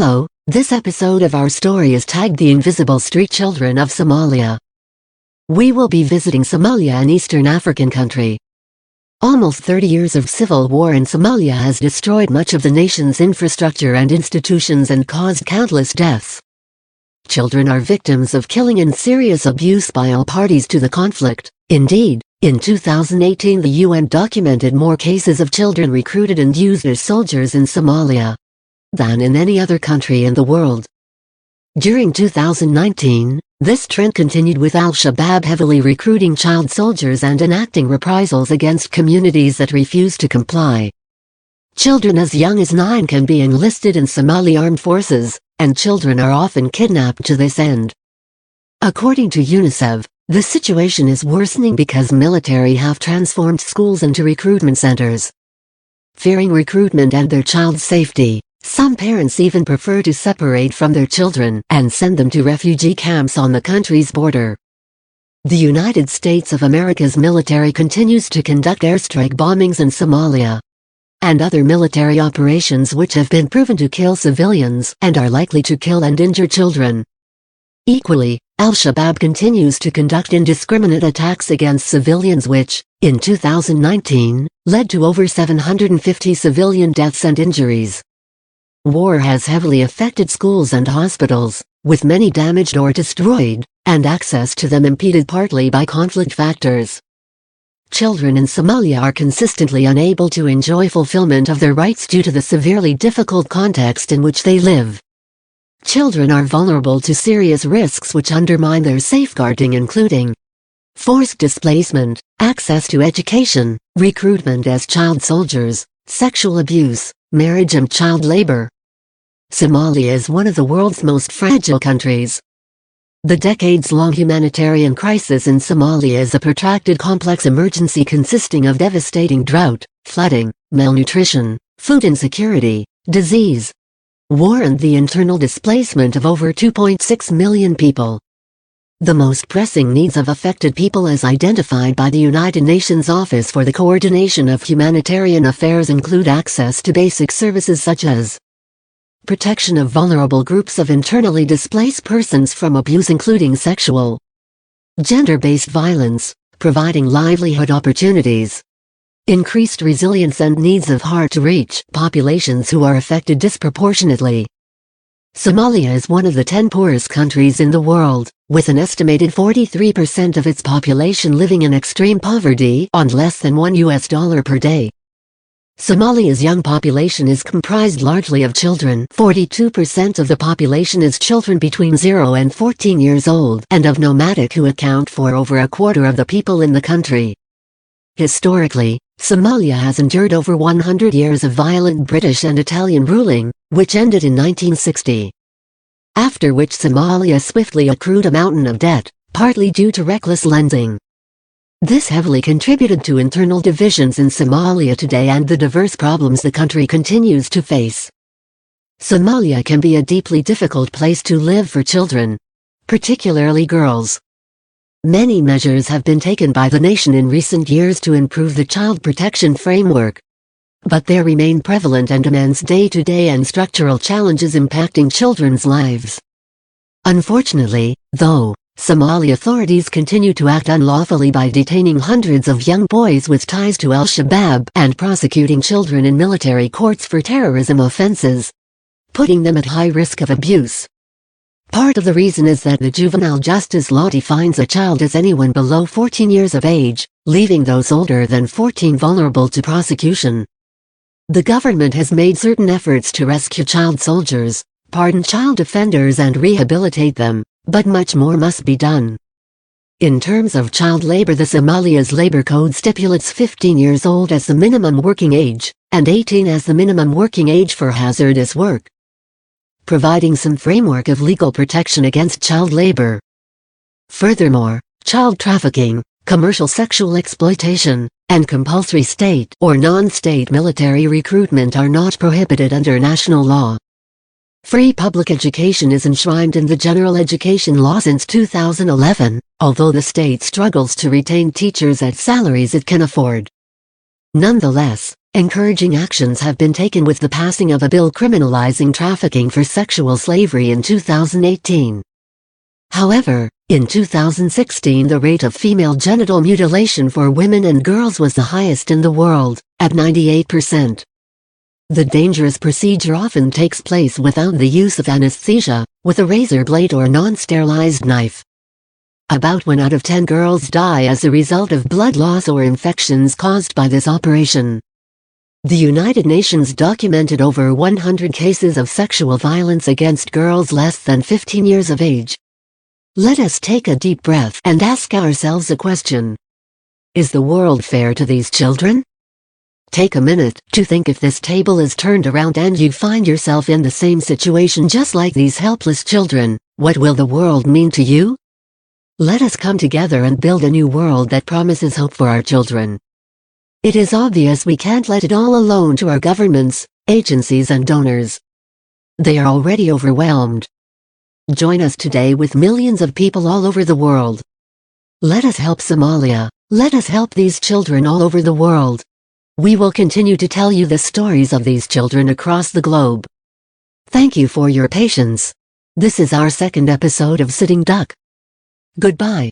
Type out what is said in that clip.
Hello, this episode of our story is tagged The Invisible Street Children of Somalia. We will be visiting Somalia, an Eastern African country. Almost 30 years of civil war in Somalia has destroyed much of the nation's infrastructure and institutions and caused countless deaths. Children are victims of killing and serious abuse by all parties to the conflict. Indeed, in 2018 the UN documented more cases of children recruited and used as soldiers in Somalia than in any other country in the world. During 2019, this trend continued with Al-Shabaab heavily recruiting child soldiers and enacting reprisals against communities that refuse to comply. Children as young as 9 can be enlisted in Somali armed forces, and children are often kidnapped to this end. According to UNICEF, the situation is worsening because military have transformed schools into recruitment centers. Fearing recruitment and their child's safety, some parents even prefer to separate from their children and send them to refugee camps on the country's border. The United States of America's military continues to conduct airstrike bombings in Somalia and other military operations which have been proven to kill civilians and are likely to kill and injure children. Equally, Al-Shabaab continues to conduct indiscriminate attacks against civilians which, in 2019, led to over 750 civilian deaths and injuries. War has heavily affected schools and hospitals, with many damaged or destroyed, and access to them impeded partly by conflict factors. Children in Somalia are consistently unable to enjoy fulfillment of their rights due to the severely difficult context in which they live. Children are vulnerable to serious risks which undermine their safeguarding, including forced displacement, access to education, recruitment as child soldiers, sexual abuse, marriage and child labor. Somalia is one of the world's most fragile countries. The decades-long humanitarian crisis in Somalia is a protracted complex emergency consisting of devastating drought, flooding, malnutrition, food insecurity, disease, war and the internal displacement of over 2.6 million people. The most pressing needs of affected people as identified by the United Nations Office for the Coordination of Humanitarian Affairs include access to basic services such as protection of vulnerable groups of internally displaced persons from abuse including sexual, gender-based violence, providing livelihood opportunities, increased resilience and needs of hard-to-reach populations who are affected disproportionately. Somalia is one of the 10 poorest countries in the world, with an estimated 43% of its population living in extreme poverty on less than $1 per day. Somalia's young population is comprised largely of children. 42% of the population is children between 0 and 14 years old, and of nomadic who account for over a quarter of the people in the country. Historically, Somalia has endured over 100 years of violent British and Italian ruling, which ended in 1960. After which Somalia swiftly accrued a mountain of debt, partly due to reckless lending. This heavily contributed to internal divisions in Somalia today and the diverse problems the country continues to face. Somalia can be a deeply difficult place to live for children, particularly girls. Many measures have been taken by the nation in recent years to improve the child protection framework. But there remain prevalent and immense day-to-day and structural challenges impacting children's lives. Unfortunately, though, Somali authorities continue to act unlawfully by detaining hundreds of young boys with ties to Al-Shabaab and prosecuting children in military courts for terrorism offenses, putting them at high risk of abuse. Part of the reason is that the juvenile justice law defines a child as anyone below 14 years of age, leaving those older than 14 vulnerable to prosecution. The government has made certain efforts to rescue child soldiers, pardon child offenders and rehabilitate them, but much more must be done. In terms of child labor, the Somalia's labor code stipulates 15 years old as the minimum working age, and 18 as the minimum working age for hazardous work, providing some framework of legal protection against child labor. Furthermore, child trafficking, commercial sexual exploitation, and compulsory state or non-state military recruitment are not prohibited under national law. Free public education is enshrined in the General Education Law since 2011, although the state struggles to retain teachers at salaries it can afford. Nonetheless, Encouraging actions have been taken with the passing of a bill criminalizing trafficking for sexual slavery in 2018. However, in 2016 the rate of female genital mutilation for women and girls was the highest in the world, at 98%. The dangerous procedure often takes place without the use of anesthesia, with a razor blade or non-sterilized knife. About 1 out of 10 girls die as a result of blood loss or infections caused by this operation. The United Nations documented over 100 cases of sexual violence against girls less than 15 years of age. Let us take a deep breath and ask ourselves a question. Is the world fair to these children? Take a minute to think if this table is turned around and you find yourself in the same situation just like these helpless children, what will the world mean to you? Let us come together and build a new world that promises hope for our children. It is obvious we can't let it all alone to our governments, agencies and donors. They are already overwhelmed. Join us today with millions of people all over the world. Let us help Somalia. Let us help these children all over the world. We will continue to tell you the stories of these children across the globe. Thank you for your patience. This is our second episode of Sitting Duck. Goodbye.